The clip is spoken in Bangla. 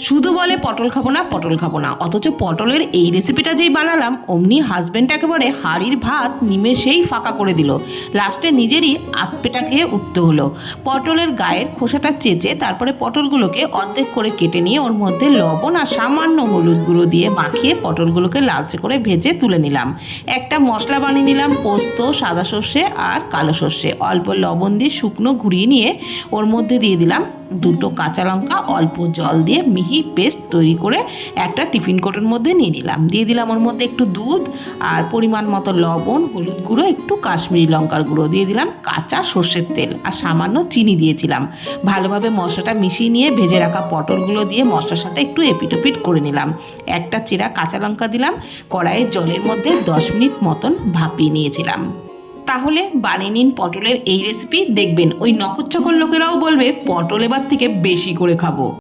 শুধু বলে পটল খাবো না, পটল খাবো না, অথচ পটলের এই রেসিপিটা যেই বানালাম অমনি হাজব্যান্ড একেবারে হাঁড়ির ভাত নিমেষেই ফাঁকা করে দিল। লাস্টে নিজেরই আতপেটা খেয়ে উঠতে হলো। পটলের গায়ের খোসাটা চেঁচে তারপরে পটলগুলোকে অর্ধেক করে কেটে নিয়ে ওর মধ্যে লবণ আর সামান্য হলুদ গুঁড়ো দিয়ে মাখিয়ে পটলগুলোকে লালচে করে ভেজে তুলে নিলাম। একটা মশলা বানিয়ে নিলাম, পোস্ত, সাদা সর্ষে আর কালো সর্ষে, অল্প লবণ দিয়ে শুকনো ঘুরিয়ে নিয়ে ওর মধ্যে দিয়ে দিলাম দুটো কাঁচা লঙ্কা, অল্প জল দিয়ে মিহি পেস্ট তৈরি করে একটা টিফিন কোটের মধ্যে নিয়ে নিলাম। দিয়ে দিলাম ওর মধ্যে একটু দুধ আর পরিমাণ মতো লবণ, হলুদ গুঁড়ো, একটু কাশ্মীরি লঙ্কার গুঁড়ো, দিয়ে দিলাম কাঁচা সর্ষের তেল আর সামান্য চিনি দিয়েছিলাম। ভালোভাবে মশলাটা মিশিয়ে নিয়ে ভেজে রাখা পটলগুলো দিয়ে মশলার সাথে একটু এপিটোপিট করে নিলাম। একটা চিরা কাঁচা লঙ্কা দিলাম। কড়াইয়ের জলের মধ্যে 10 মিনিট মতন ভাপিয়ে নিয়েছিলাম। তাহলে বানিয়ে নিন পটলের এই রেসিপি, দেখবেন ওই নখচ্চকর লোকেরাও বলবে পটল এবার থেকে বেশি করে খাবো।